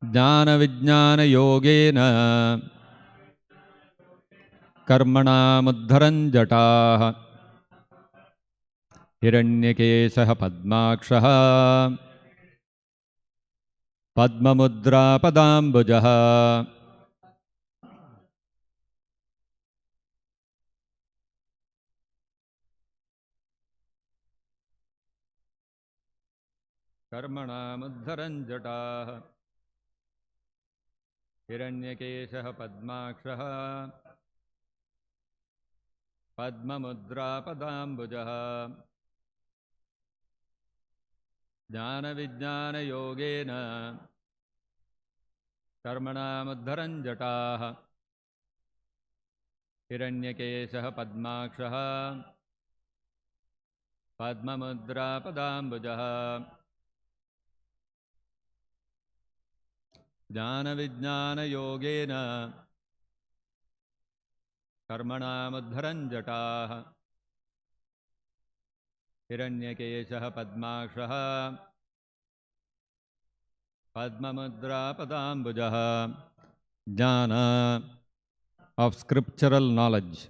Jnana Vijnana Yogena Karmana Muddharan Jataha Hiranyakeshaha Padmakshaha Padmamudra Padambujaha Karmana Muddharan Jataha Hiranyakeshaha Padmakshaha Padmamudra Padambujaha Jnana Vijnana Yogena Karmana Muddharan Jataha Hiranyakeshaha Padmakshaha Padmamudra Padambujaha Jnana Vijnana Yogena Karmana Muddharan Jataha Hiranyakeshaha Padmakshaha Padmamudra Padambujaha. Jnana of scriptural knowledge,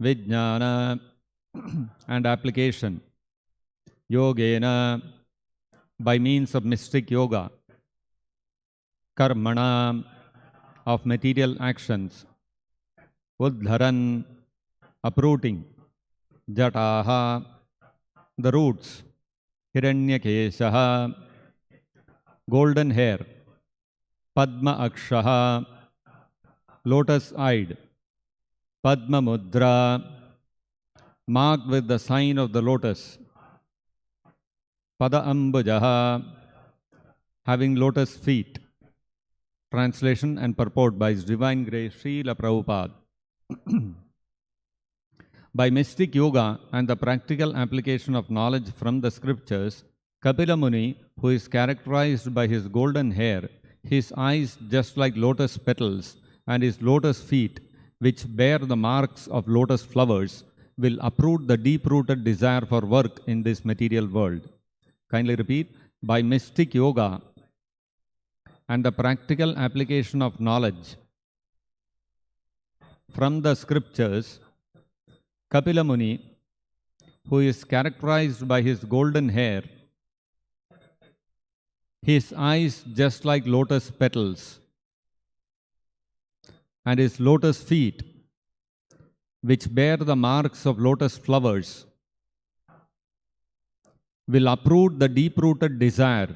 Vijnana and application, Yogena by means of mystic yoga, Karmana of material actions, Uddharan uprooting, Jataha the roots, Hiranyakeshaha golden hair, Padma Akshaha lotus-eyed, Padma Mudra marked with the sign of the lotus, Pada Ambujaha having lotus feet. Translation and purport by His Divine Grace Srila Prabhupada. By mystic yoga and the practical application of knowledge from the scriptures, Kapila Muni, who is characterized by his golden hair, his eyes just like lotus petals, and his lotus feet, which bear the marks of lotus flowers, will uproot the deep-rooted desire for work in this material world. Kindly repeat. By mystic yoga and the practical application of knowledge from the scriptures, Kapila Muni, who is characterized by his golden hair, his eyes just like lotus petals, and his lotus feet, which bear the marks of lotus flowers, will uproot the deep-rooted desire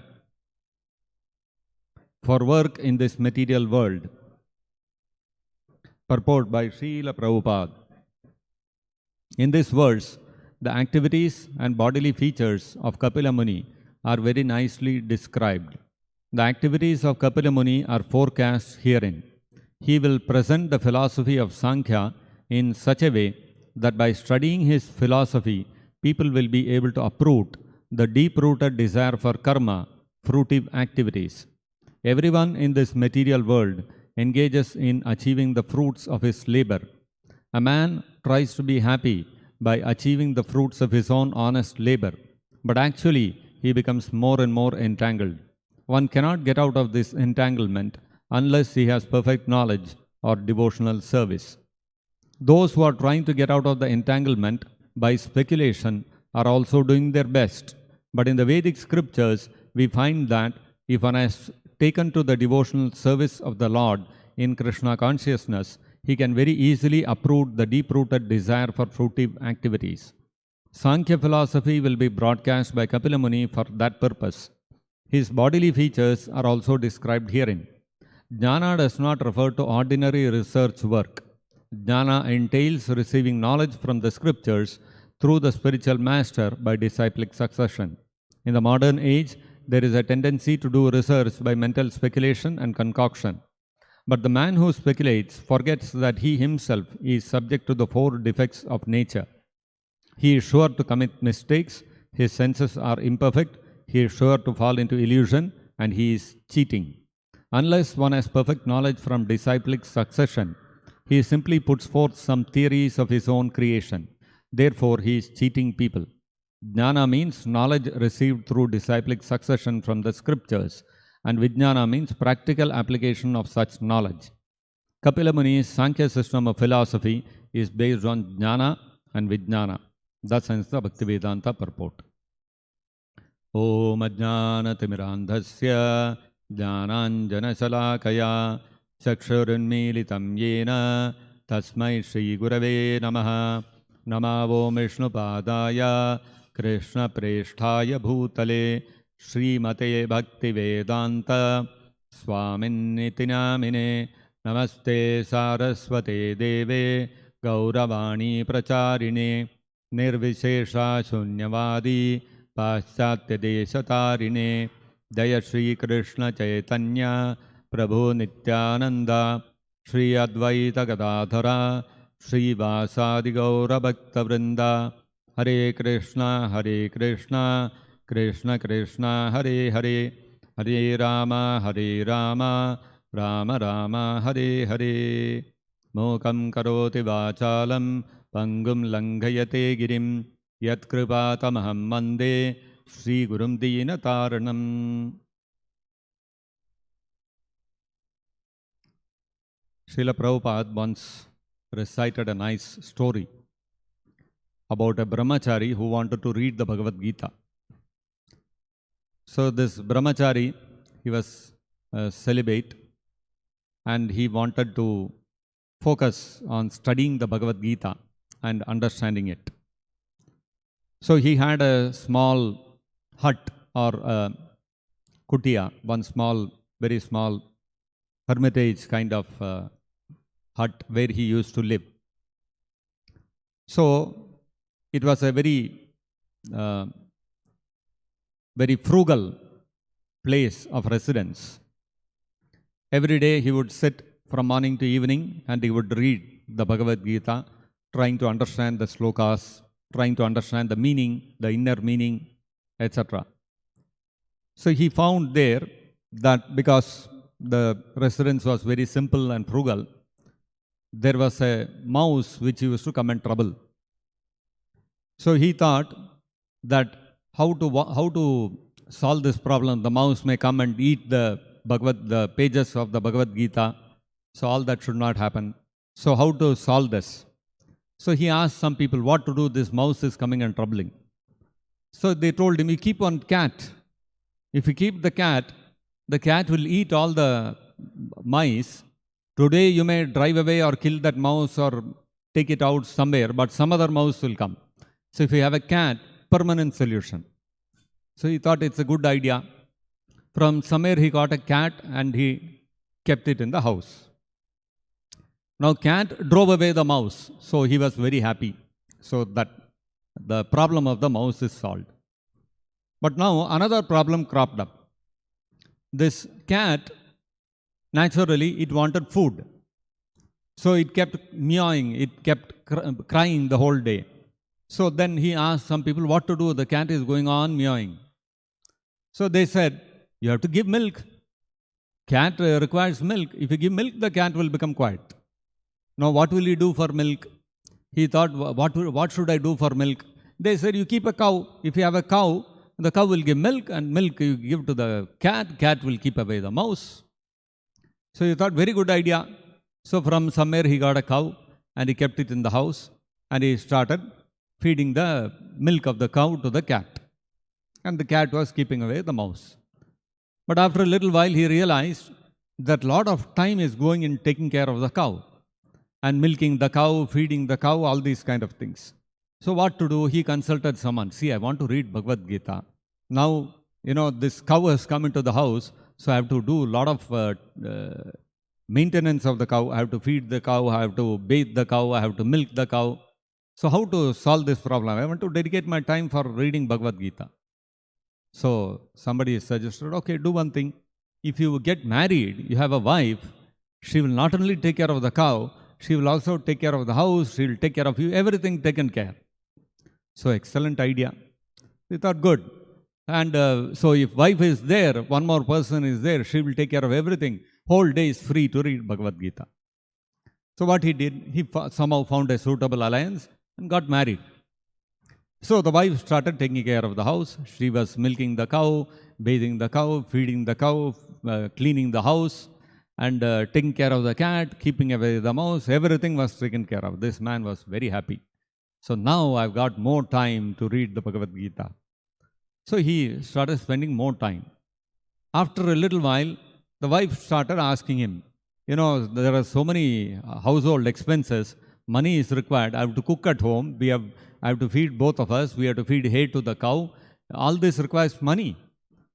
for work in this material world. Purport by Srila Prabhupada. In this verse, the activities and bodily features of Kapila Muni are very nicely described. The activities of Kapila Muni are forecast herein. He will present the philosophy of Sankhya in such a way that by studying his philosophy, people will be able to uproot the deep-rooted desire for karma, fruitive activities. Everyone in this material world engages in achieving the fruits of his labor. A man tries to be happy by achieving the fruits of his own honest labor, but actually he becomes more and more entangled. One cannot get out of this entanglement unless he has perfect knowledge or devotional service. Those who are trying to get out of the entanglement by speculation are also doing their best. But in the Vedic scriptures, we find that if one has taken to the devotional service of the Lord in Krishna consciousness, he can very easily uproot the deep-rooted desire for fruitive activities. Sankhya philosophy will be broadcast by Kapila Muni for that purpose. His bodily features are also described herein. Jnana does not refer to ordinary research work. Jnana entails receiving knowledge from the scriptures through the spiritual master by disciplic succession. In the modern age, there is a tendency to do research by mental speculation and concoction. But the man who speculates forgets that he himself is subject to the four defects of nature. He is sure to commit mistakes, his senses are imperfect, he is sure to fall into illusion, and he is cheating. Unless one has perfect knowledge from disciplic succession, he simply puts forth some theories of his own creation. Therefore, he is cheating people. Jnana means knowledge received through disciplic succession from the scriptures. and Vijnana means practical application of such knowledge. Kapila Muni's Sankhya system of philosophy is based on Jnana and Vijnana. Thus ends the Bhaktivedanta purport. Om Ajnana Timirandhasya Jnananjana Salakaya Chakshurunmilitam Yena Tasmai Shri Gurave Namaha Namavo Vishnupadaya Krishna Presthaya Bhutale Srimate Bhaktivedanta Swaminiti Namine Namaste Saraswate Deve Gauravani Pracharine Nirvishesha Shunyavadi Paschatya Deshatarine Jaya Shri Krishna Chaitanya Prabhu Nityananda Shri Advaita Gadadhara Shri Vasadi Gaura Bhakta Vrinda Hare Krishna Krishna Krishna Hare Hare Hare Rama Rama Rama Hare Hare Mokam Karoti Vachalam Pangum Langhayate Girim Yat Kripatamaham Mande Sri Gurum Dina Taranam. Srila Prabhupada once recited a nice story about a brahmachari who wanted to read the Bhagavad-gita. So this brahmachari, he was celibate and he wanted to focus on studying the Bhagavad-gita and understanding it. So he had a small hut or kutia, one small, very small hermitage kind of hut where he used to live. So it was a very frugal place of residence. Every day he would sit from morning to evening and he would read the Bhagavad-gita, trying to understand the slokas, trying to understand the meaning, the inner meaning, etc. So he found there that because the residence was very simple and frugal, there was a mouse which used to come in trouble. So he thought that how to solve this problem. The mouse may come and eat the pages of the Bhagavad-gita, so all that should not happen. So how to solve this? So he asked some people what to do, this mouse is coming and troubling. So they told him, you keep one cat. If you keep the cat will eat all the mice. Today you may drive away or kill that mouse or take it out somewhere, but some other mouse will come. So if you have a cat, permanent solution. So he thought it's a good idea. From somewhere he got a cat and he kept it in the house. Now cat drove away the mouse, so he was very happy. So that the problem of the mouse is solved. But now another problem cropped up. This cat, naturally it wanted food. So it kept meowing, it kept crying the whole day. So then he asked some people what to do, the cat is going on meowing. So they said, you have to give milk. Cat requires milk. If you give milk, the cat will become quiet. Now what will he do for milk? He thought, what should I do for milk? They said, you keep a cow. If you have a cow, the cow will give milk, and milk you give to the cat will keep away the mouse. So he thought, very good idea. So from somewhere he got a cow and he kept it in the house and he started feeding the milk of the cow to the cat. And the cat was keeping away the mouse. But after a little while he realized that a lot of time is going in taking care of the cow and milking the cow, feeding the cow, all these kind of things. So what to do? He consulted someone. See, I want to read Bhagavad-gita. Now, this cow has come into the house, so I have to do a lot of maintenance of the cow. I have to feed the cow, I have to bathe the cow, I have to milk the cow. So how to solve this problem? I want to dedicate my time for reading Bhagavad-gita. So somebody suggested, okay, do one thing. If you get married, you have a wife, she will not only take care of the cow, she will also take care of the house, she will take care of you, everything taken care. So excellent idea. We thought, good. And so if wife is there, one more person is there, she will take care of everything. Whole day is free to read Bhagavad-gita. So what he did, he somehow found a suitable alliance and got married. So the wife started taking care of the house. She was milking the cow, bathing the cow, feeding the cow, cleaning the house, and taking care of the cat, keeping away the mouse. Everything was taken care of. This man was very happy. So now I've got more time to read the Bhagavad-gita. So he started spending more time. After a little while, the wife started asking him, there are so many household expenses, money is required, I have to cook at home, I have to feed both of us, we have to feed hay to the cow, all this requires money.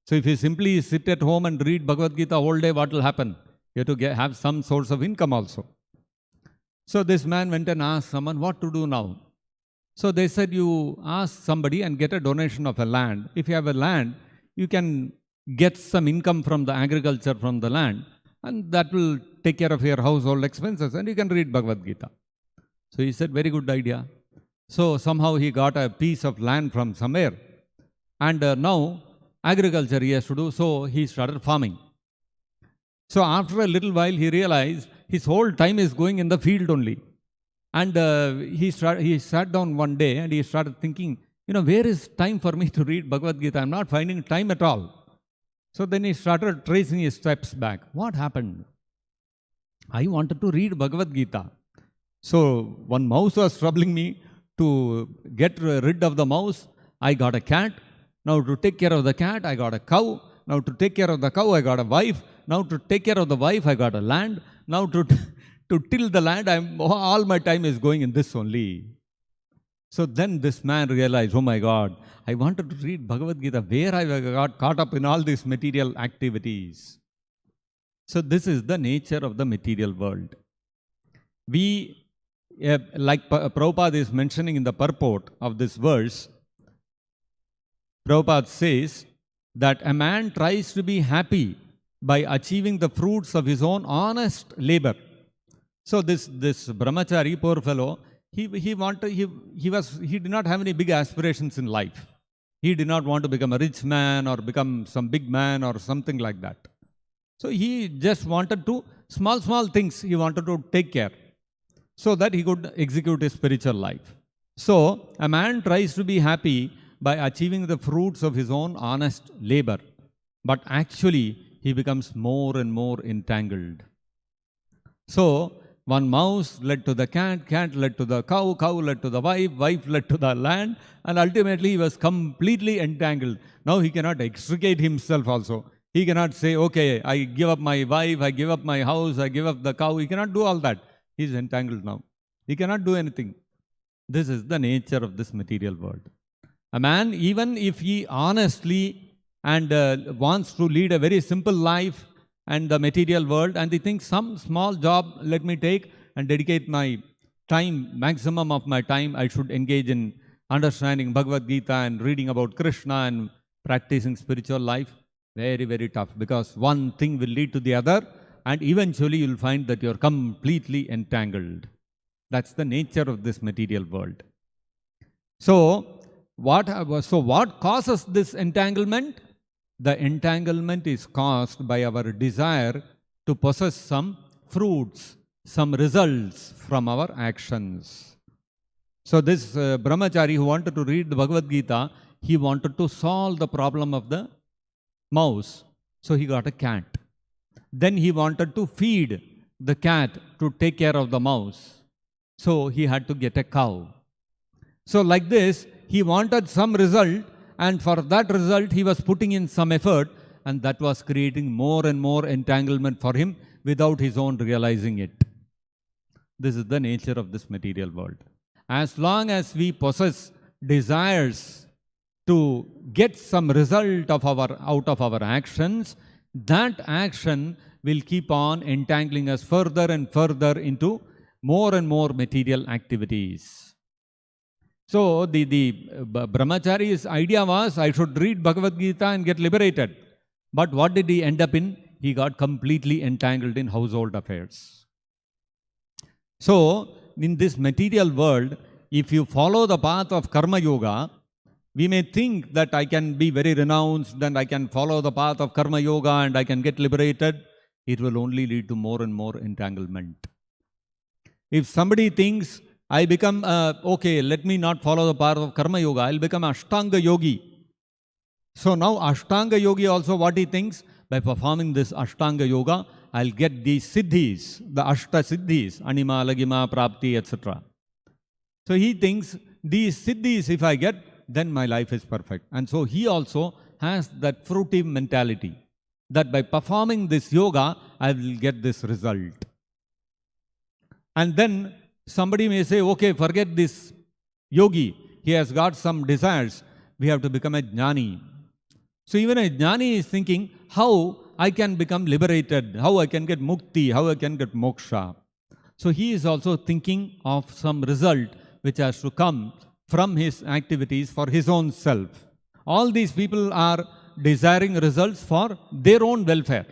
So if you simply sit at home and read Bhagavad-gita all day, what will happen? You have to have some source of income also. So this man went and asked someone, what to do now? So they said, you ask somebody and get a donation of a land. If you have a land, you can get some income from the agriculture from the land, and that will take care of your household expenses, and you can read Bhagavad-gita. So he said, very good idea. So somehow he got a piece of land from somewhere, and now agriculture he has to do, so he started farming. So after a little while, he realized his whole time is going in the field only. And he sat down one day and he started thinking, where is time for me to read Bhagavad-gita? I'm not finding time at all. So then he started tracing his steps back. What happened? I wanted to read Bhagavad-gita. So one mouse was troubling me. To get rid of the mouse, I got a cat. Now to take care of the cat, I got a cow. Now to take care of the cow, I got a wife. Now to take care of the wife, I got a land. Now to till the land, all my time is going in this only. So then this man realized, oh my God, I wanted to read Bhagavad-gita, where I got caught up in all these material activities. So this is the nature of the material world. We, like Prabhupada is mentioning in the purport of this verse, Prabhupada says that a man tries to be happy by achieving the fruits of his own honest labor. So this brahmachari, poor fellow, he did not have any big aspirations in life. He did not want to become a rich man or become some big man or something like that. So he just wanted to, small things he wanted to take care so that he could execute his spiritual life. So a man tries to be happy by achieving the fruits of his own honest labor, but actually he becomes more and more entangled. So one mouse led to the cat, cat led to the cow, cow led to the wife, wife led to the land, and ultimately he was completely entangled. Now he cannot extricate himself also. He cannot say, okay, I give up my wife, I give up my house, I give up the cow. He cannot do all that. He is entangled now. He cannot do anything. This is the nature of this material world. A man, even if he honestly and wants to lead a very simple life, and the material world, and he thinks some small job let me take and dedicate my time, maximum of my time I should engage in understanding Bhagavad-gita and reading about Krishna and practicing spiritual life. Very, very tough, because one thing will lead to the other, and eventually you will find that you are completely entangled. That's the nature of this material world. So what causes this entanglement? The entanglement is caused by our desire to possess some fruits, some results from our actions. So this brahmachari who wanted to read the Bhagavad-gita, he wanted to solve the problem of the mouse. So he got a cat. Then he wanted to feed the cat to take care of the mouse. So he had to get a cow. So like this, he wanted some result, and for that result, he was putting in some effort, and that was creating more and more entanglement for him without his own realizing it. This is the nature of this material world. As long as we possess desires to get some result out of our actions, that action will keep on entangling us further and further into more and more material activities. So the brahmachari's idea was, I should read Bhagavad-gita and get liberated. But what did he end up in? He got completely entangled in household affairs. So in this material world, if you follow the path of karma yoga, we may think that I can be very renounced and I can follow the path of karma yoga and I can get liberated. It will only lead to more and more entanglement. If somebody thinks I become, okay, let me not follow the path of Karma Yoga, I'll become Ashtanga Yogi. So now Ashtanga Yogi also what he thinks? By performing this Ashtanga Yoga, I'll get these siddhis, the Ashta siddhis, Anima, Lagima, Prapti, etc. So he thinks these siddhis, if I get, then my life is perfect. And so he also has that fruitive mentality, that by performing this yoga, I will get this result. And then somebody may say, okay, forget this yogi, he has got some desires, we have to become a jnani. So even a jnani is thinking, how I can become liberated, how I can get mukti, how I can get moksha. So he is also thinking of some result which has to come from his activities for his own self. All these people are desiring results for their own welfare.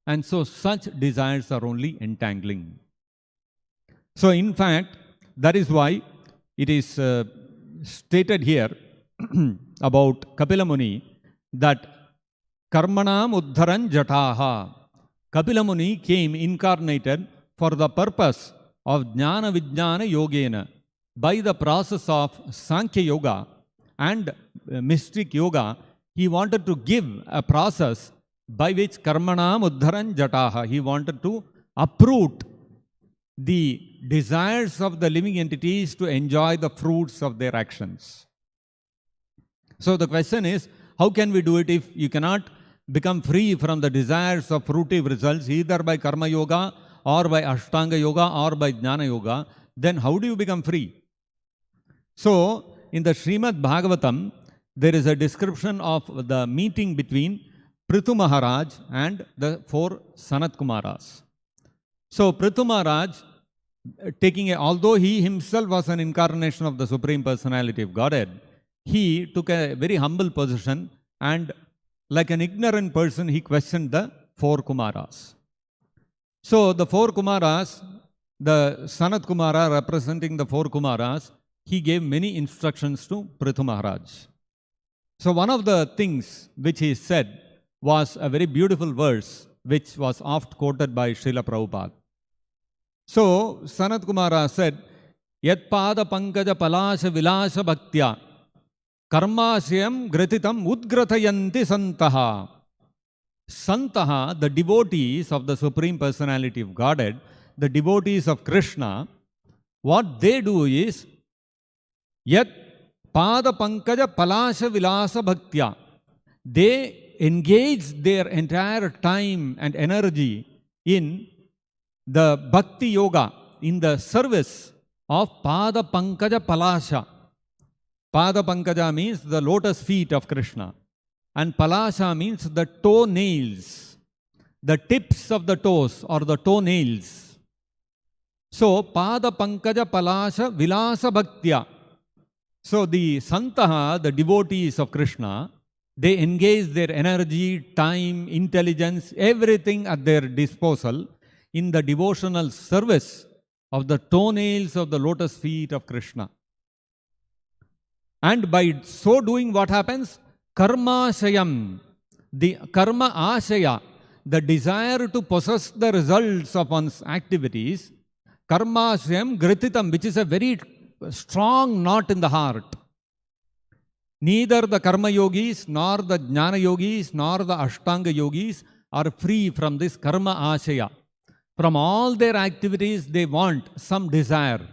And so such desires are only entangling. So in fact, that is why it is stated here about Kapila Muni that Karmanam Uddharan Jataha. Kapila Muni came incarnated for the purpose of Jnana Vijnana Yogena. By the process of Sankhya Yoga and mystic yoga, he wanted to give a process by which Karmanam Uddharan Jataha. He wanted to uproot the desires of the living entities to enjoy the fruits of their actions. So the question is, how can we do it if you cannot become free from the desires of fruitive results either by Karma Yoga or by Ashtanga Yoga or by Jnana Yoga? Then how do you become free? So in the Srimad-Bhagavatam, there is a description of the meeting between Prithu Maharaj and the 4 Sanat Kumaras. So Prithu Maharaj, although he himself was an incarnation of the Supreme Personality of Godhead, he took a very humble position and like an ignorant person, he questioned the 4 Kumaras. So the 4 Kumaras, the Sanat Kumara representing the 4 Kumaras, he gave many instructions to Prithu Maharaj. So one of the things which he said was a very beautiful verse which was oft quoted by Srila Prabhupada. So Sanat Kumara said, Yat pada pankaja palasha vilasha bhaktya karmasyam gratitam udgratayanti santaha. Santaha, the devotees of the Supreme Personality of Godhead, the devotees of Krishna, what they do is Yat pada pankaja palasha vilasa bhaktya. They engage their entire time and energy in the bhakti yoga, in the service of pada pankaja palasha. Pada pankaja means the lotus feet of Krishna. And palasha means the toenails, the tips of the toes or the toenails. So, pada pankaja palasha vilasa bhaktya. So the Santaha, the devotees of Krishna, they engage their energy, time, intelligence, everything at their disposal in the devotional service of the toenails of the lotus feet of Krishna. And by so doing, what happens? Karmashayam, the karma ashaya, the desire to possess the results of one's activities, karmashayam gratitam, which is a very strong knot in the heart. Neither the karma yogis, nor the jnana yogis, nor the ashtanga yogis are free from this karma ashaya. From all their activities, they want some desire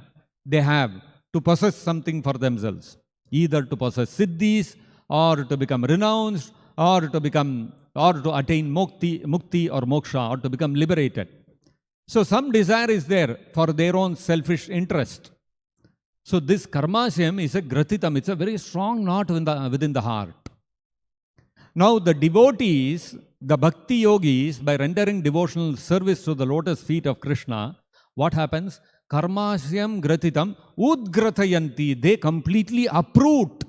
they have to possess something for themselves. Either to possess siddhis, or to become renounced, or to attain mukti or moksha, or to become liberated. So some desire is there for their own selfish interest. So this karmashayam is a gratitam, it's a very strong knot within the heart. Now the devotees, the bhakti yogis, by rendering devotional service to the lotus feet of Krishna, what happens? Karmashayam gratitam udgratayanti, they completely uproot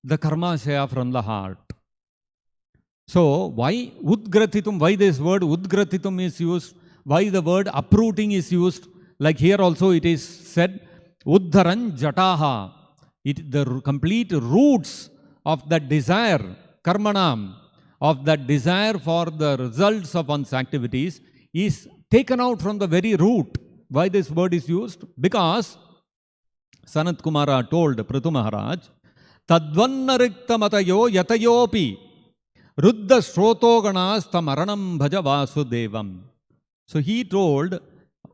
the karmashaya from the heart. So why udgratitum, why this word udgratitum is used? Why the word uprooting is used? Like here also it is said, Uddharan jataha. The complete roots of that desire, karmanam, of that desire for the results of one's activities is taken out from the very root. Why this word is used? Because Sanat Kumara told Prithu Maharaj, Tadvannarikta matayo yatayopi Ruddha Shrotoganas tamaranam bhaja vasudevam. So he told,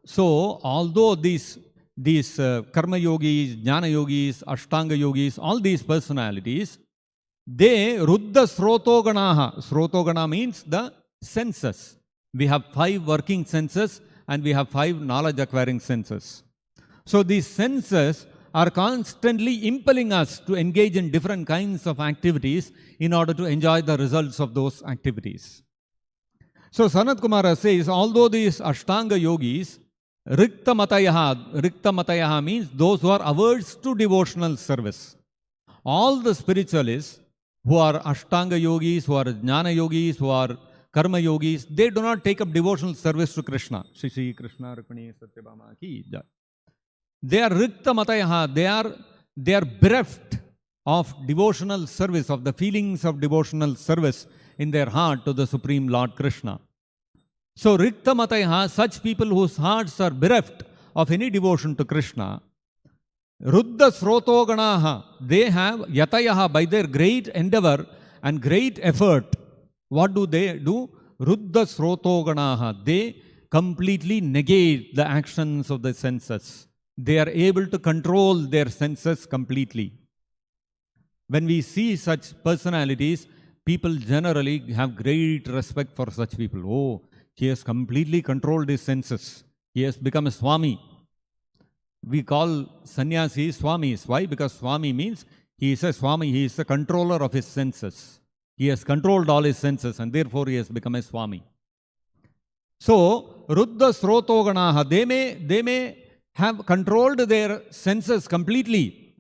so although these karma yogis, jnana yogis, ashtanga yogis, all these personalities, they Ruddha Srotoganaha. Srotogana means the senses. We have 5 working senses and we have 5 knowledge acquiring senses. So these senses are constantly impelling us to engage in different kinds of activities in order to enjoy the results of those activities. So Sanat Kumara says, although these Ashtanga yogis, Rikta Matayaha means those who are averse to devotional service. All the spiritualists who are Ashtanga yogis, who are Jnana yogis, who are Karma yogis, they do not take up devotional service to Krishna. Shri Shri Krishna Rukmini Satyabhama ki jai. They are Rikta Matayaha, they are bereft of devotional service, of the feelings of devotional service in their heart to the Supreme Lord Krishna. So Rikta Matayaha, such people whose hearts are bereft of any devotion to Krishna, Ruddha Srotoganaha, they have Yatayaha, by their great endeavor and great effort. What do they do? Ruddha Srotoganaha, they completely negate the actions of the senses. They are able to control their senses completely. When we see such personalities, people generally have great respect for such people. Oh, he has completely controlled his senses. He has become a Swami. We call sannyasis Swamis. Why? Because Swami means he is a Swami, he is a controller of his senses. He has controlled all his senses and therefore he has become a Swami. So, Ruddha Srotoganaha, they may have controlled their senses completely,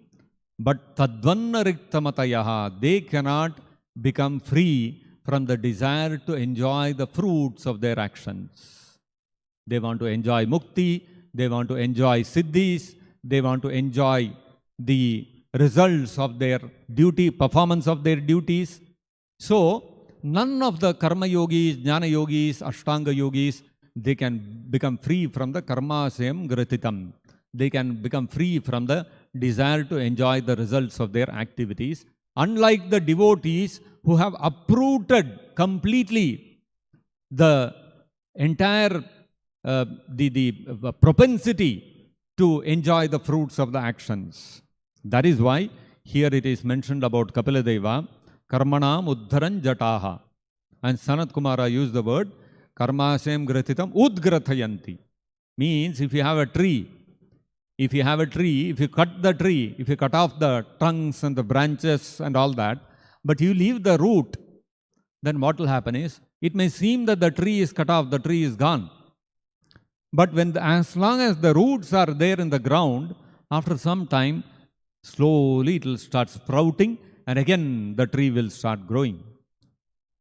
but Tadvanna Riktamatayaha, they cannot become free from the desire to enjoy the fruits of their actions. They want to enjoy mukti, they want to enjoy siddhis, they want to enjoy the results of their duty, performance of their duties. So, none of the karma yogis, jnana yogis, ashtanga yogis, they can become free from the karmasayam gratitam. They can become free from the desire to enjoy the results of their activities. Unlike the devotees who have uprooted completely the entire the propensity to enjoy the fruits of the actions. That is why here it is mentioned about Kapila Deva, Karmanam Uddharan Jataha. And Sanat Kumara used the word Karmasayam Gratitam Udgrathayanti. Means if you have a tree, if you cut the tree, if you cut off the trunks and the branches and all that, but you leave the root, then what will happen is, it may seem that the tree is cut off, the tree is gone. But as long as the roots are there in the ground, after some time, slowly it will start sprouting and again the tree will start growing.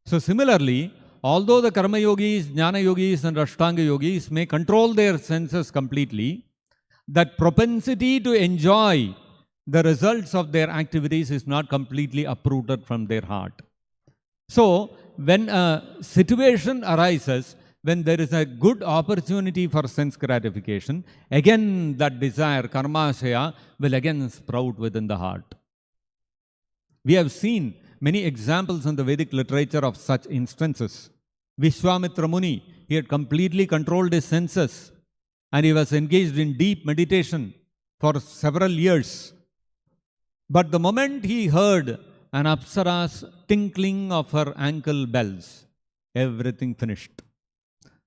So similarly, although the karma yogis, jnana yogis and ashtanga yogis may control their senses completely, that propensity to enjoy the results of their activities is not completely uprooted from their heart. So, when a situation arises, when there is a good opportunity for sense gratification, again that desire, karmasaya, will again sprout within the heart. We have seen many examples in the Vedic literature of such instances. Vishwamitra Muni, he had completely controlled his senses and he was engaged in deep meditation for several years. But the moment he heard an apsara's tinkling of her ankle bells, everything finished.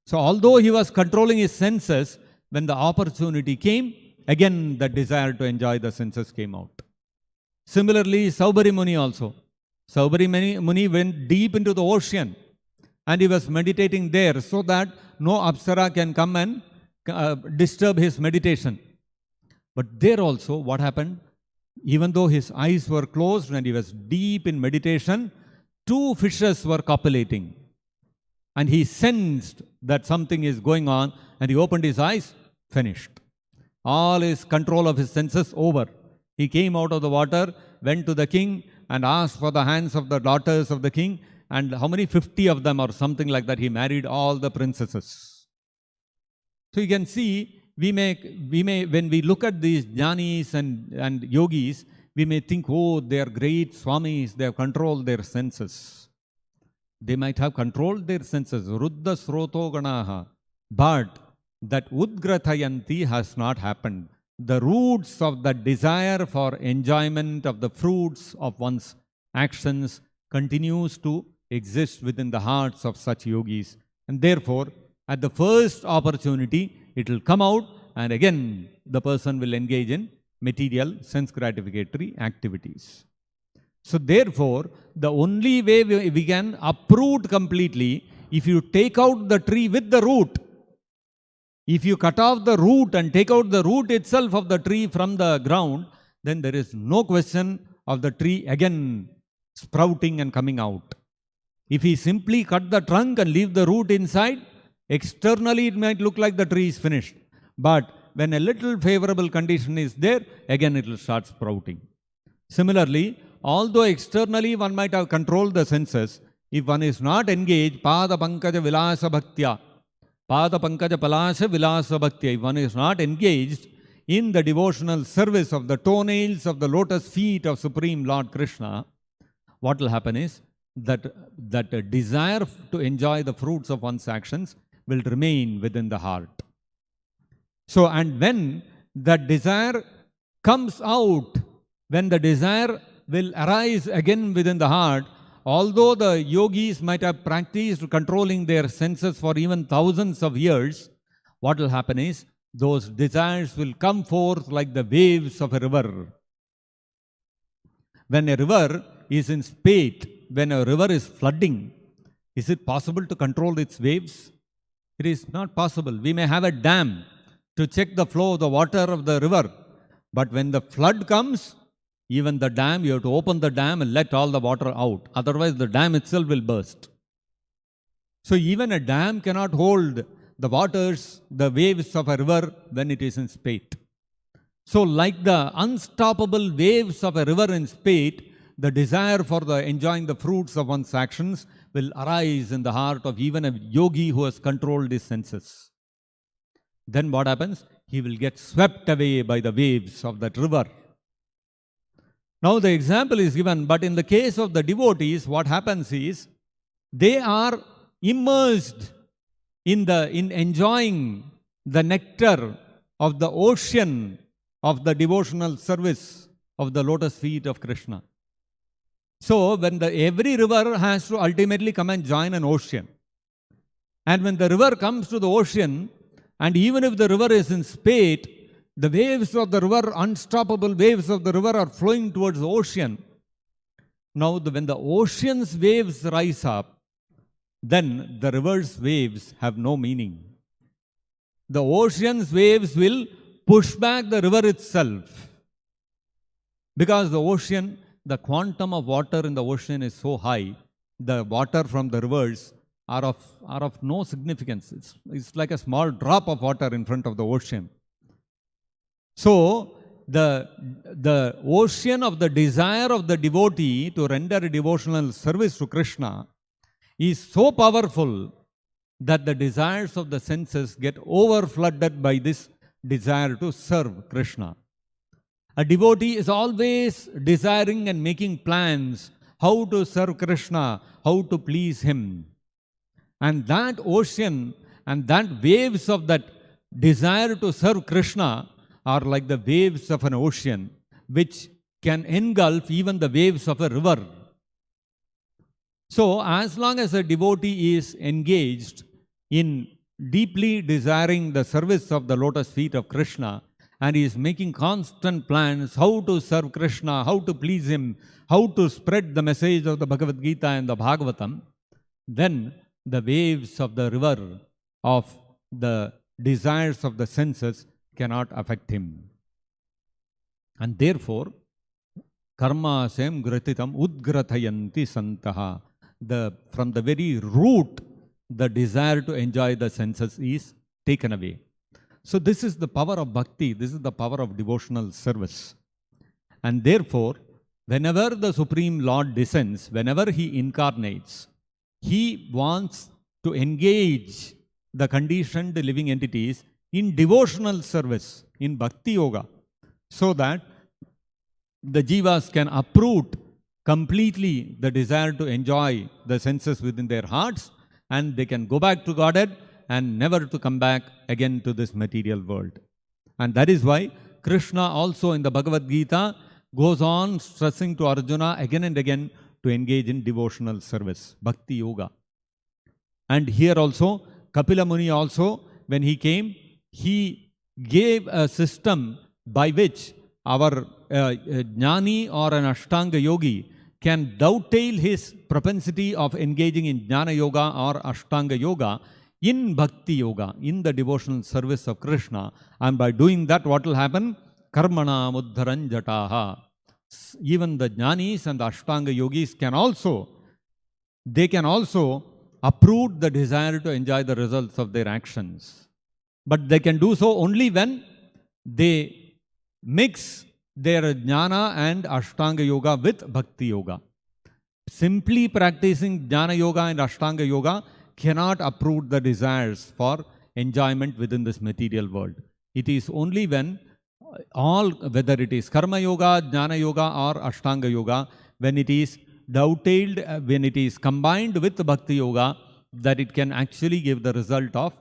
So although he was controlling his senses, when the opportunity came, again the desire to enjoy the senses came out. Similarly, Saubhari Muni also. Saubhari Muni went deep into the ocean and he was meditating there so that no apsara can come and disturb his meditation. But there also, what happened? Even though his eyes were closed and he was deep in meditation, 2 fishes were copulating. And he sensed that something is going on and he opened his eyes, finished. All his control of his senses over. He came out of the water, went to the king and asked for the hands of the daughters of the king, and how many? 50 of them or something like that. He married all the princesses. So you can see, when we look at these jnanis and yogis, we may think, oh, they are great swamis, they have controlled their senses. They might have controlled their senses, ruddha sroto ganaha, but that udgratayanti has not happened. The roots of the desire for enjoyment of the fruits of one's actions continues to exist within the hearts of such yogis. And therefore, at the first opportunity, it will come out, and again the person will engage in material sense gratificatory activities. So therefore, the only way we can uproot completely, if you take out the tree with the root, if you cut off the root and take out the root itself of the tree from the ground, then there is no question of the tree again sprouting and coming out. If he simply cut the trunk and leave the root inside, externally it might look like the tree is finished. But when a little favorable condition is there, again it will start sprouting. Similarly, although externally one might have controlled the senses, if one is not engaged, pada pankaja vilasa bhaktya, pada pankaja palasa vilasa bhaktya, if one is not engaged in the devotional service of the toenails of the lotus feet of Supreme Lord Krishna, what will happen is that a desire to enjoy the fruits of one's actions will remain within the heart. So, and when that desire comes out, when the desire will arise again within the heart, although the yogis might have practiced controlling their senses for even thousands of years, what will happen is those desires will come forth like the waves of a river. When a river is in spate, when a river is flooding, is it possible to control its waves? It is not possible. We may have a dam to check the flow of the water of the river, but when the flood comes, even the dam, you have to open the dam and let all the water out. Otherwise, the dam itself will burst. So even a dam cannot hold the waters, the waves of a river when it is in spate. So like the unstoppable waves of a river in spate, the desire for enjoying the fruits of one's actions will arise in the heart of even a yogi who has controlled his senses. Then what happens? He will get swept away by the waves of that river. Now the example is given, but in the case of the devotees, what happens is they are immersed in enjoying the nectar of the ocean of the devotional service of the lotus feet of Krishna. So when every river has to ultimately come and join an ocean. And when the river comes to the ocean, and even if the river is in spate, the waves of the river, unstoppable waves of the river are flowing towards the ocean. Now when the ocean's waves rise up, then the river's waves have no meaning. The ocean's waves will push back the river itself. Because the ocean, the quantum of water in the ocean is so high, the water from the rivers are of no significance. It's like a small drop of water in front of the ocean. So, the ocean of the desire of the devotee to render a devotional service to Krishna is so powerful that the desires of the senses get overflooded by this desire to serve Krishna. A devotee is always desiring and making plans how to serve Krishna, how to please him. And that ocean and that waves of that desire to serve Krishna are like the waves of an ocean which can engulf even the waves of a river. So, as long as a devotee is engaged in deeply desiring the service of the lotus feet of Krishna, and he is making constant plans how to serve Krishna, how to please him, how to spread the message of the Bhagavad-gita and the Bhagavatam, then the waves of the river of the desires of the senses cannot affect him. And therefore, karma sem gratitam udgratayanti santaha. From the very root, the desire to enjoy the senses is taken away. So this is the power of bhakti, this is the power of devotional service. And therefore, whenever the Supreme Lord descends, whenever he incarnates, he wants to engage the conditioned living entities in devotional service, in bhakti yoga, so that the jivas can uproot completely the desire to enjoy the senses within their hearts, and they can go back to Godhead and never to come back again to this material world. And that is why Krishna also in the Bhagavad-gita goes on stressing to Arjuna again and again to engage in devotional service, bhakti yoga. And here also, Kapila Muni also, when he came, he gave a system by which our jnani or an Ashtanga yogi can dovetail his propensity of engaging in Jnana yoga or Ashtanga yoga in bhakti yoga, in the devotional service of Krishna. And by doing that, what will happen? Karmana muddharan jataha. Even the jnanis and the Ashtanga yogis can also uproot the desire to enjoy the results of their actions. But they can do so only when they mix their jnana and Ashtanga yoga with bhakti yoga. Simply practicing jnana yoga and Ashtanga yoga cannot uproot the desires for enjoyment within this material world. It is only when whether it is karma yoga, jnana yoga or Ashtanga yoga, when it is dovetailed, when it is combined with bhakti yoga, that it can actually give the result of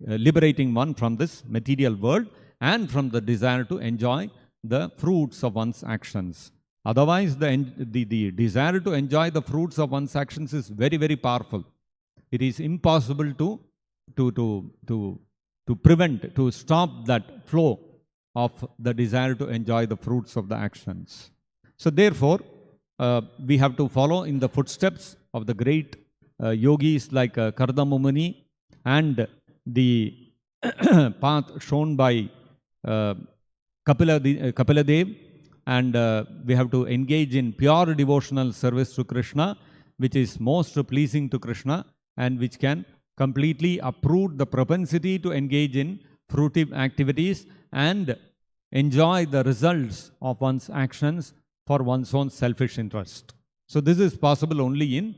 liberating one from this material world and from the desire to enjoy the fruits of one's actions. Otherwise, the desire to enjoy the fruits of one's actions is very, very powerful. It is impossible to prevent, to stop that flow of the desire to enjoy the fruits of the actions. So therefore, we have to follow in the footsteps of the great yogis like Kardama Muni and the path shown by Kapila Dev, and we have to engage in pure devotional service to Krishna, which is most pleasing to Krishna and which can completely uproot the propensity to engage in fruitive activities and enjoy the results of one's actions for one's own selfish interest. So this is possible only in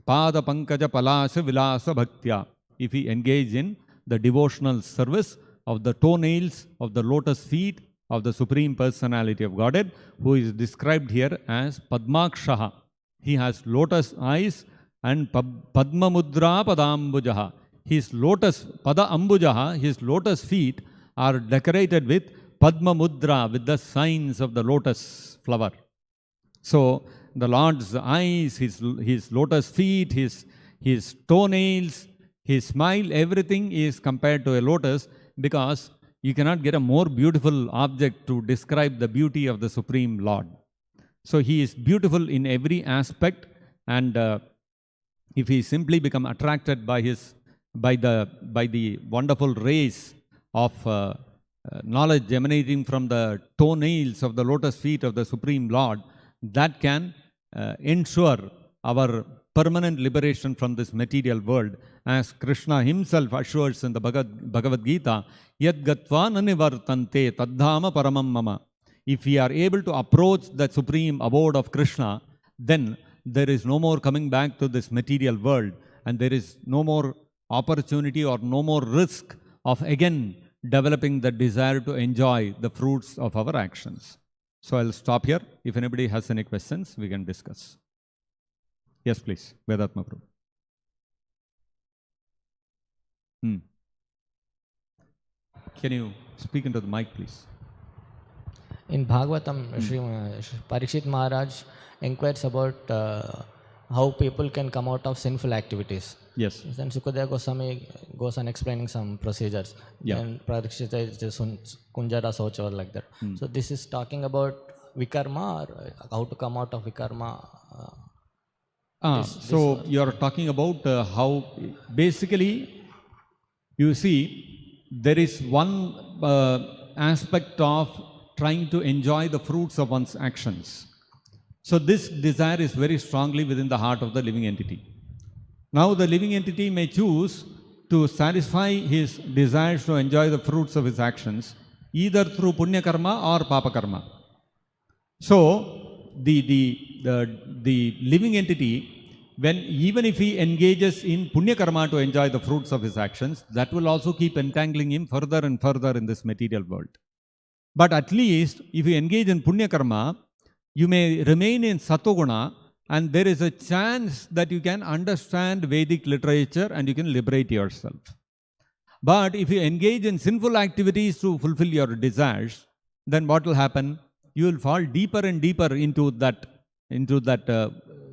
Pada Pankaja Palasa Vilasa Bhaktya, if we engage in the devotional service of the toenails of the lotus feet of the Supreme Personality of Godhead, who is described here as Padmakshaha. He has lotus eyes and Padma Mudra Padambujaha. His lotus, Pada Ambujaha, his lotus feet are decorated with Padma Mudra, with the signs of the lotus flower. So the Lord's eyes, his lotus feet, his toenails, his smile, everything is compared to a lotus, because you cannot get a more beautiful object to describe the beauty of the Supreme Lord. So he is beautiful in every aspect, and if he simply become attracted by the wonderful rays of knowledge emanating from the toenails of the lotus feet of the Supreme Lord, that can ensure our permanent liberation from this material world, as Krishna himself assures in the Bhagavad-gita, Yad gatva nanivartante taddhama paramam mama. If we are able to approach the supreme abode of Krishna, then there is no more coming back to this material world, and there is no more opportunity or no more risk of again developing the desire to enjoy the fruits of our actions. So I'll stop here. If anybody has any questions, we can discuss. Yes, please. Vedatma Prabhu. Can you speak into the mic, please? In Bhagavatam, Parikshit Maharaj inquires about how people can come out of sinful activities. Yes. Then Sukadeva Goswami goes on explaining some procedures. Yeah. And Parikshit is Kunjara Socha or like that. So this is talking about Vikarma, or how to come out of Vikarma. So you are talking about how basically, you see, there is one aspect of trying to enjoy the fruits of one's actions. So this desire is very strongly within the heart of the living entity. Now the living entity may choose to satisfy his desires to enjoy the fruits of his actions either through punya karma or papa karma. So the living entity when even if he engages in punya karma to enjoy the fruits of his actions, that will also keep entangling him further and further in this material world. But at least if you engage in punya karma, you may remain in satoguna, and there is a chance that you can understand Vedic literature and you can liberate yourself. But if you engage in sinful activities to fulfill your desires, then what will happen? You will fall deeper and deeper into that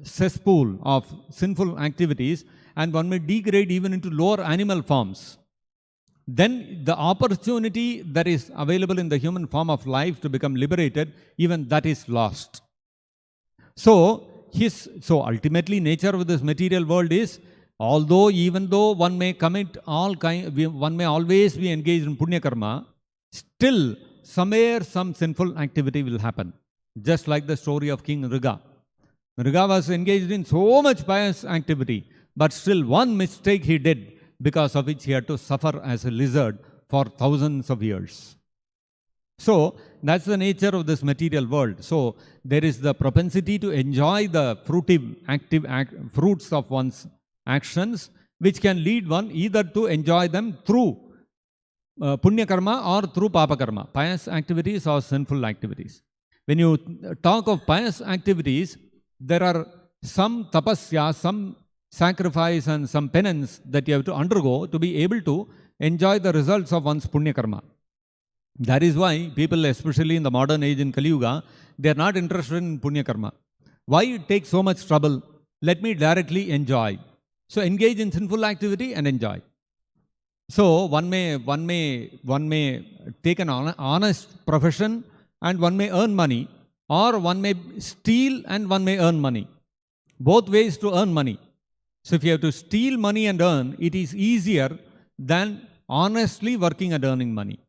cesspool of sinful activities, and one may degrade even into lower animal forms. Then the opportunity that is available in the human form of life to become liberated, even that is lost. So ultimately nature of this material world is, even though one may commit one may always be engaged in punya karma, still somewhere some sinful activity will happen. Just like the story of King Riga. Riga was engaged in so much pious activity, but still one mistake he did, because of which he had to suffer as a lizard for thousands of years. So that's the nature of this material world. So there is the propensity to enjoy the fruitive, fruits of one's actions, which can lead one either to enjoy them through punya karma or through papa karma, pious activities or sinful activities. When you talk of pious activities, there are some tapasya, some sacrifice and some penance that you have to undergo to be able to enjoy the results of one's punya karma. That is why people, especially in the modern age in Kali Yuga, they are not interested in punya karma. Why it takes so much trouble? Let me directly enjoy. So engage in sinful activity and enjoy. So one may take an honest profession and one may earn money, or one may steal and one may earn money. Both ways to earn money. So if you have to steal money and earn, it is easier than honestly working and earning money.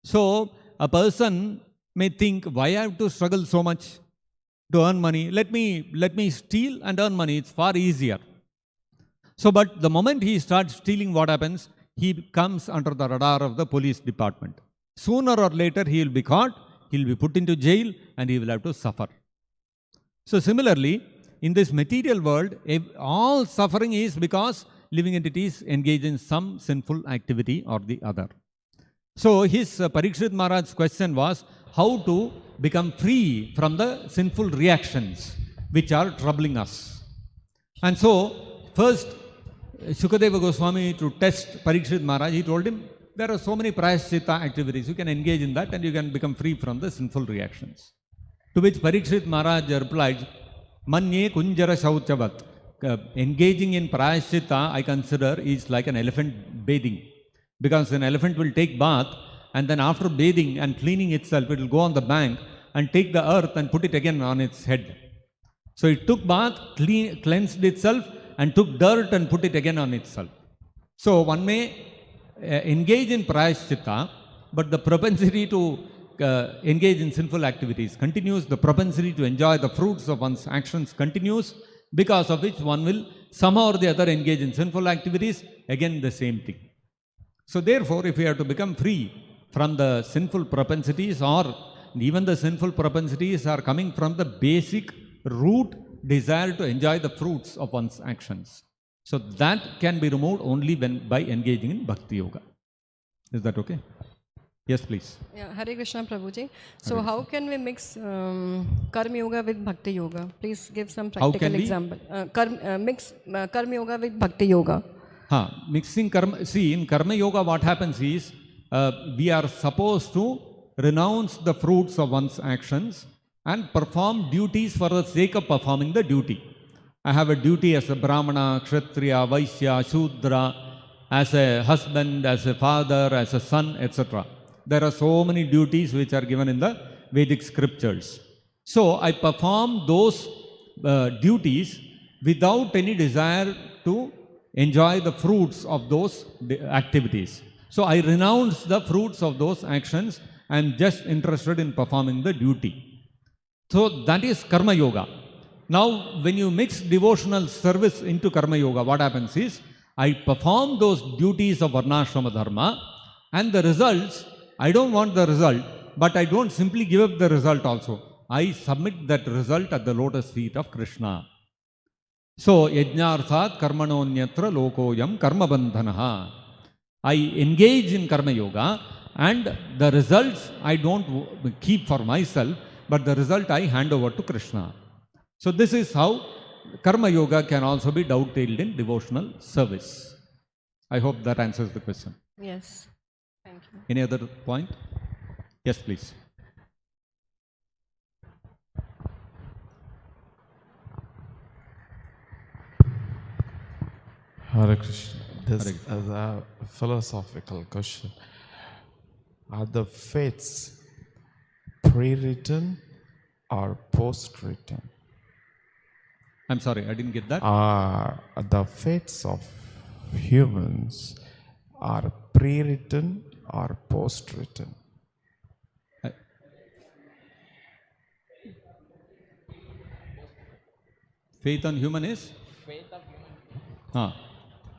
So a person may think, why I have to struggle so much to earn money? Let me steal and earn money. It's far easier. So, but the moment he starts stealing, what happens? He comes under the radar of the police department. Sooner or later, he will be caught, he will be put into jail, and he will have to suffer. So similarly, in this material world, all suffering is because living entities engage in some sinful activity or the other. So his Parikshit Maharaj's question was how to become free from the sinful reactions which are troubling us. And so first, Shukadeva Goswami, to test Parikshit Maharaj, he told him, there are so many prayaschitta activities, you can engage in that and you can become free from the sinful reactions. To which Parikshit Maharaj replied, Manye Kunjara Shauchavat. Engaging in prayaschitta, I consider, is like an elephant bathing. Because an elephant will take bath, and then after bathing and cleaning itself, it will go on the bank and take the earth and put it again on its head. So it took bath, cleansed itself, and took dirt and put it again on itself. So one may engage in prayaschitta, but the propensity to engage in sinful activities continues, the propensity to enjoy the fruits of one's actions continues, because of which one will somehow or the other engage in sinful activities, again the same thing. So therefore, if we have to become free from the sinful propensities, or even the sinful propensities are coming from the basic root desire to enjoy the fruits of one's actions. So that can be removed only by engaging in Bhakti Yoga. Is that okay? Yes, please. Yeah, Hare Krishna Prabhuji. So how can we mix Karma Yoga with Bhakti Yoga? Please give some practical example. Mix Karma Yoga with Bhakti Yoga. Mixing karma. See, in Karma Yoga what happens is, we are supposed to renounce the fruits of one's actions and perform duties for the sake of performing the duty. I have a duty as a Brahmana, Kshatriya, Vaishya, Shudra, as a husband, as a father, as a son, etc. There are so many duties which are given in the Vedic scriptures. So I perform those duties without any desire to enjoy the fruits of those activities. So I renounce the fruits of those actions and just interested in performing the duty. So that is Karma Yoga. Now when you mix devotional service into Karma Yoga, what happens is, I perform those duties of Varnashrama Dharma, and the results, I don't want the result, but I don't simply give up the result also. I submit that result at the lotus feet of Krishna. So, yajnarthat karmanonyatra lokoyam karmabandhanaha. I engage in karma yoga and the results I don't keep for myself, but the result I hand over to Krishna. So, this is how karma yoga can also be dovetailed in devotional service. I hope that answers the question. Yes. Thank you. Any other point? Yes, please. Hare Krishna. This Hare is a philosophical question. Are the fates pre-written or post-written? I'm sorry, I didn't get that. Are the fates of humans are pre-written or post-written? Faith on human is?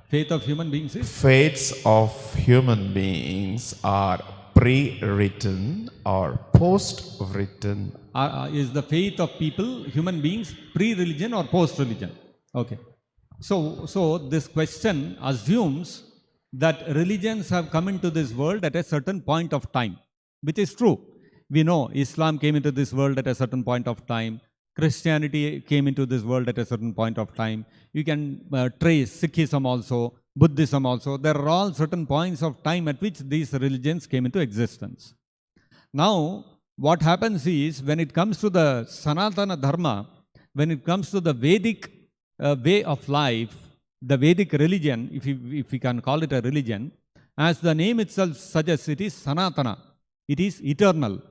Faith of human beings is? Fates of human beings are pre-written or post-written? Is the faith of people, human beings, pre-religion or post-religion? Okay. So this question assumes that religions have come into this world at a certain point of time, which is true. We know Islam came into this world at a certain point of time. Christianity came into this world at a certain point of time. You can trace Sikhism also, Buddhism also. There are all certain points of time at which these religions came into existence. Now, what happens is, when it comes to the Sanatana Dharma, when it comes to the Vedic way of life, the Vedic religion, if we can call it a religion, as the name itself suggests, it is Sanatana. It is eternal.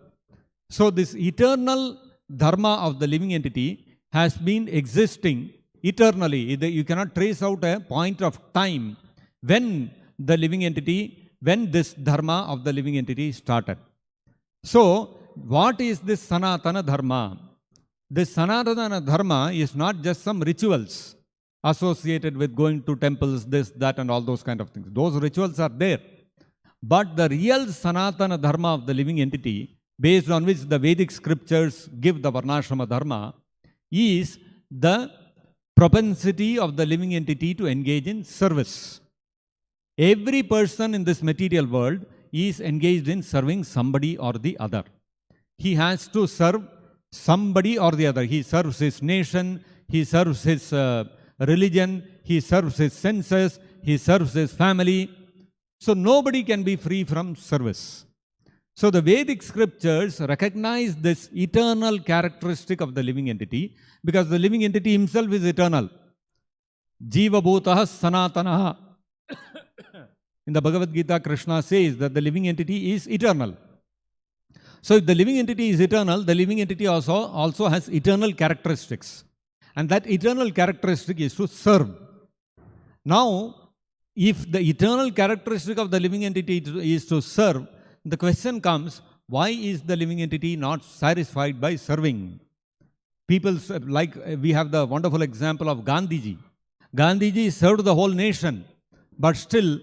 So this eternal Dharma of the living entity has been existing eternally. You cannot trace out a point of time when the living entity, when this Dharma of the living entity started. So, what is this Sanatana Dharma? This Sanatana Dharma is not just some rituals associated with going to temples, this, that and all those kind of things. Those rituals are there. But the real Sanatana Dharma of the living entity, based on which the Vedic scriptures give the Varnashrama Dharma, is the propensity of the living entity to engage in service. Every person in this material world is engaged in serving somebody or the other. He has to serve somebody or the other. He serves his nation, he serves his religion, he serves his senses, he serves his family. So nobody can be free from service. So the Vedic scriptures recognize this eternal characteristic of the living entity, because the living entity himself is eternal. Jiva bhutah sanatanaha. In the Bhagavad-gita, Krishna says that the living entity is eternal. So if the living entity is eternal, the living entity also has eternal characteristics. And that eternal characteristic is to serve. Now, if the eternal characteristic of the living entity is to serve, the question comes, why is the living entity not satisfied by serving? People, like we have the wonderful example of Gandhiji. Gandhiji served the whole nation, but still,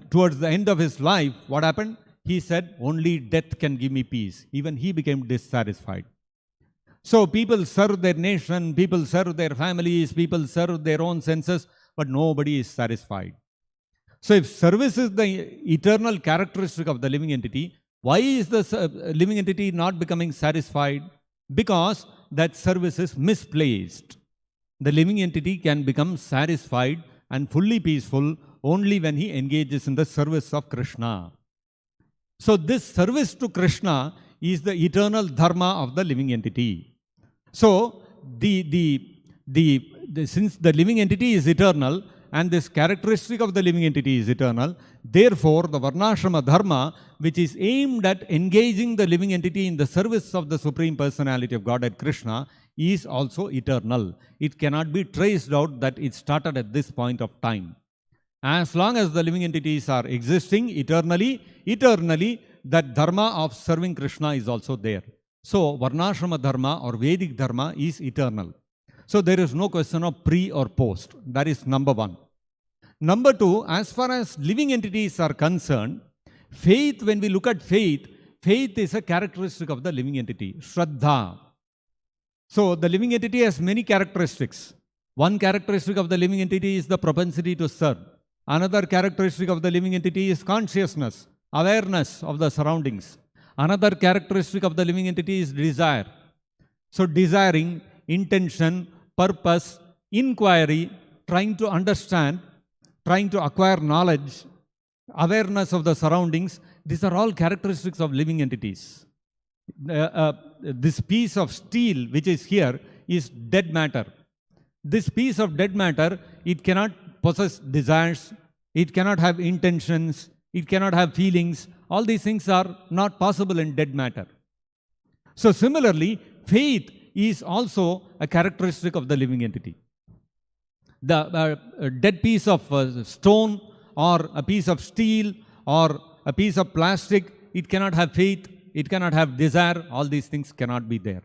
towards the end of his life, what happened? He said, only death can give me peace. Even he became dissatisfied. So people serve their nation, people serve their families, people serve their own senses, but nobody is satisfied. So if service is the eternal characteristic of the living entity, why is the living entity not becoming satisfied? Because that service is misplaced. The living entity can become satisfied and fully peaceful only when he engages in the service of Krishna. So this service to Krishna is the eternal dharma of the living entity. So since the living entity is eternal, and this characteristic of the living entity is eternal, therefore the Varnashrama Dharma, which is aimed at engaging the living entity in the service of the Supreme Personality of Godhead Krishna, is also eternal. It cannot be traced out that it started at this point of time. As long as the living entities are existing eternally, that Dharma of serving Krishna is also there. So Varnashrama Dharma or Vedic Dharma is eternal. So there is no question of pre or post. That is number one. Number two, as far as living entities are concerned, faith, when we look at faith, faith is a characteristic of the living entity, Shraddha. So the living entity has many characteristics. One characteristic of the living entity is the propensity to serve. Another characteristic of the living entity is consciousness, awareness of the surroundings. Another characteristic of the living entity is desire. So desiring, intention, purpose, inquiry, trying to understand, trying to acquire knowledge, awareness of the surroundings, these are all characteristics of living entities. This piece of steel which is here is dead matter. This piece of dead matter, it cannot possess desires, it cannot have intentions, it cannot have feelings. All these things are not possible in dead matter. So similarly, faith is also a characteristic of the living entity. The dead piece of stone or a piece of steel or a piece of plastic, it cannot have faith, it cannot have desire, all these things cannot be there.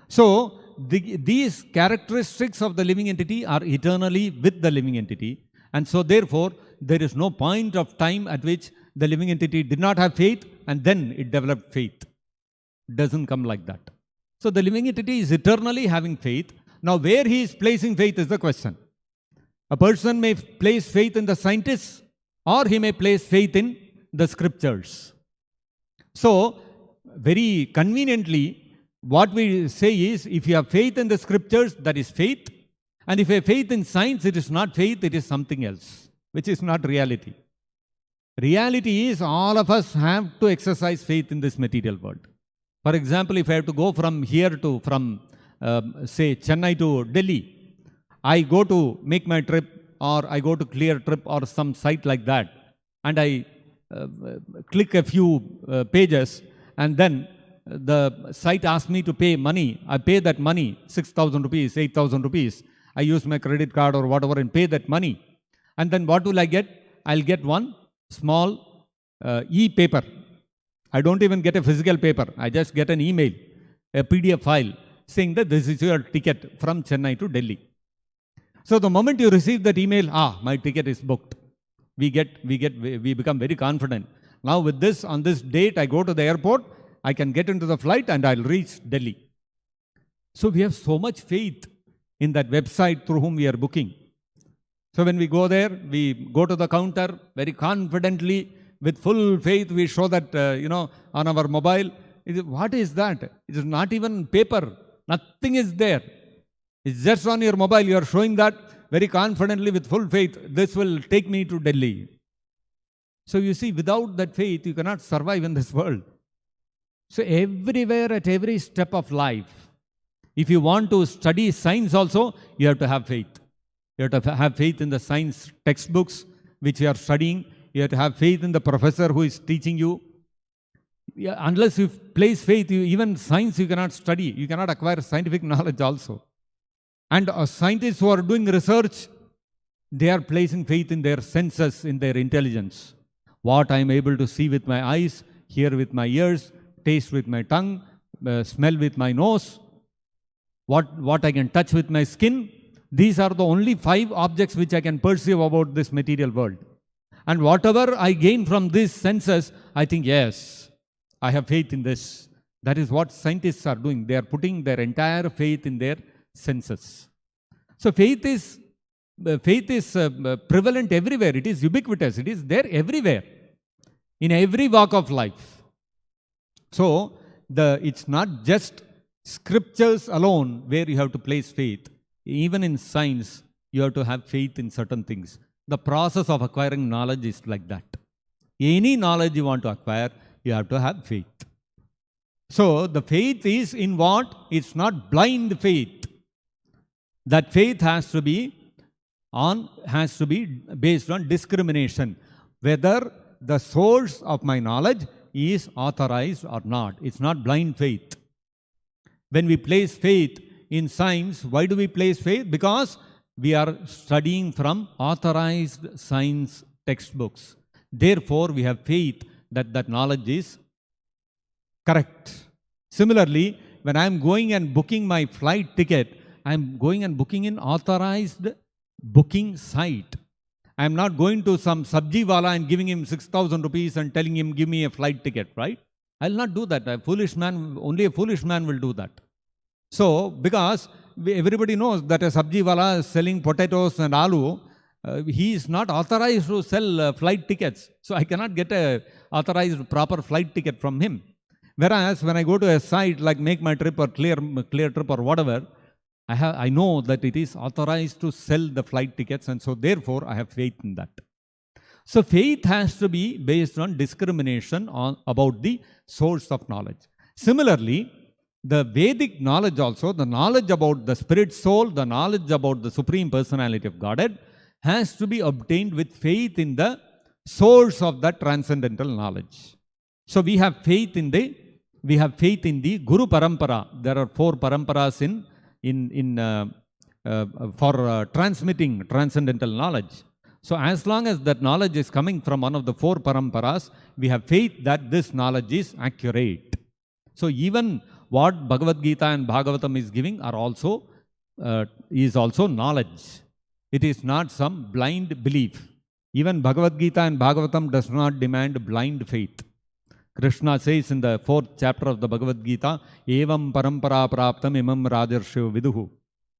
So these characteristics of the living entity are eternally with the living entity, and so therefore there is no point of time at which the living entity did not have faith and then it developed faith. It doesn't come like that. So the living entity is eternally having faith. Now where he is placing faith is the question. A person may place faith in the scientists or he may place faith in the scriptures. So very conveniently, what we say is, if you have faith in the scriptures, that is faith. And if you have faith in science, it is not faith, it is something else, which is not reality. Reality is all of us have to exercise faith in this material world. For example, if I have to go from here to, say, Chennai to Delhi, I go to make my trip or I go to clear trip or some site like that, and I click a few pages, and then the site asks me to pay money. I pay that money, 6,000 rupees, 8,000 rupees. I use my credit card or whatever and pay that money. And then what will I get? I'll get one small e-paper. I don't even get a physical paper. I just get an email, a PDF file saying that this is your ticket from Chennai to Delhi. So the moment you receive that email, my ticket is booked. We become very confident. Now with this, on this date, I go to the airport, I can get into the flight and I'll reach Delhi. So we have so much faith in that website through whom we are booking. So when we go there, we go to the counter very confidently, with full faith, we show that, on our mobile. What is that? It is not even paper. Nothing is there. It's just on your mobile. You are showing that very confidently with full faith. This will take me to Delhi. So you see, without that faith, you cannot survive in this world. So everywhere, at every step of life, if you want to study science also, you have to have faith. You have to have faith in the science textbooks which you are studying. You have to have faith in the professor who is teaching you. Unless you place faith, even science you cannot study. You cannot acquire scientific knowledge also. And scientists who are doing research, they are placing faith in their senses, in their intelligence. What I am able to see with my eyes, hear with my ears, taste with my tongue, smell with my nose, what I can touch with my skin. These are the only 5 objects which I can perceive about this material world. And whatever I gain from these senses, I think, yes, I have faith in this. That is what scientists are doing. They are putting their entire faith in their senses. So faith is prevalent everywhere. It is ubiquitous. It is there everywhere, in every walk of life. So it's not just scriptures alone where you have to place faith. Even in science, you have to have faith in certain things. The process of acquiring knowledge is like that. Any knowledge you want to acquire, you have to have faith. So the faith is in what? It's not blind faith. That faith has to be based on discrimination, whether the source of my knowledge is authorized or not. It's not blind faith. When we place faith in science, why do we place faith? Because we are studying from authorized science textbooks. Therefore, we have faith that that knowledge is correct. Similarly, when I am going and booking my flight ticket, I am going and booking in authorized booking site. I am not going to some sabji wala and giving him 6,000 rupees and telling him, give me a flight ticket, right? I will not do that. Only a foolish man will do that. So, because everybody knows that a sabji wala is selling potatoes and aloo. He is not authorized to sell flight tickets. So I cannot get a authorized proper flight ticket from him. Whereas when I go to a site like Make My Trip or Clear Trip or whatever, I know that it is authorized to sell the flight tickets, and so therefore I have faith in that. So faith has to be based on discrimination about the source of knowledge. Similarly, the Vedic knowledge also, the knowledge about the spirit soul, the knowledge about the Supreme Personality of Godhead, has to be obtained with faith in the source of that transcendental knowledge. So we have faith in the Guru Parampara. There are 4 Paramparas for transmitting transcendental knowledge. So as long as that knowledge is coming from one of the 4 Paramparas, we have faith that this knowledge is accurate. So even what Bhagavad-gita and Bhagavatam is giving is also knowledge. It is not some blind belief. Even Bhagavad-gita and Bhagavatam does not demand blind faith. Krishna says in the 4th chapter of the Bhagavad-gita, Evam parampara praptam imam rajarsho viduhu.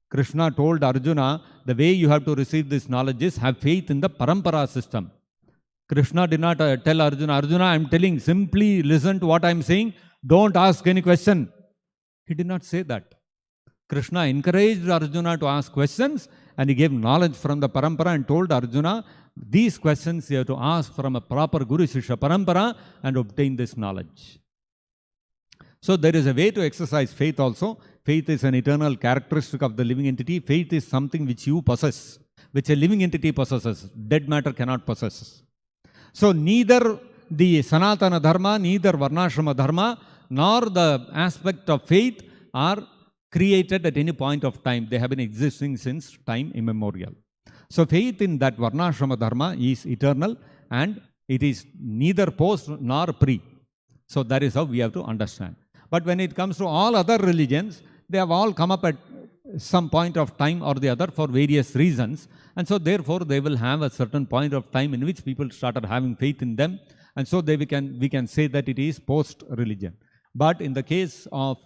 Krishna told Arjuna, the way you have to receive this knowledge is have faith in the parampara system. Krishna did not tell Arjuna, Arjuna, I am telling, simply listen to what I am saying, don't ask any question. He did not say that. Krishna encouraged Arjuna to ask questions, and he gave knowledge from the parampara and told Arjuna, these questions you have to ask from a proper Guru Shishya parampara and obtain this knowledge. So there is a way to exercise faith also. Faith is an eternal characteristic of the living entity. Faith is something which you possess, which a living entity possesses. Dead matter cannot possess. So neither the Sanatana Dharma, neither Varnashrama Dharma, nor the aspect of faith are created at any point of time. They have been existing since time immemorial. So faith in that Varnashrama Dharma is eternal, and it is neither post nor pre. So that is how we have to understand. But when it comes to all other religions, they have all come up at some point of time or the other for various reasons. And so therefore they will have a certain point of time in which people started having faith in them. And so we can say that it is post-religion. But in the case of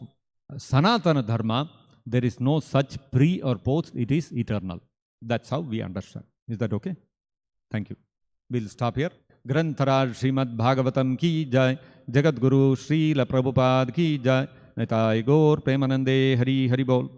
Sanatana Dharma, there is no such pre or post, it is eternal. That's how we understand. Is that okay? Thank you. We'll stop here. Grantharaj Srimad-Bhagavatam ki jai, Jagat Guru Srila Prabhupada ki jai, Nitai Gaur Premanande Hari Hari Bol.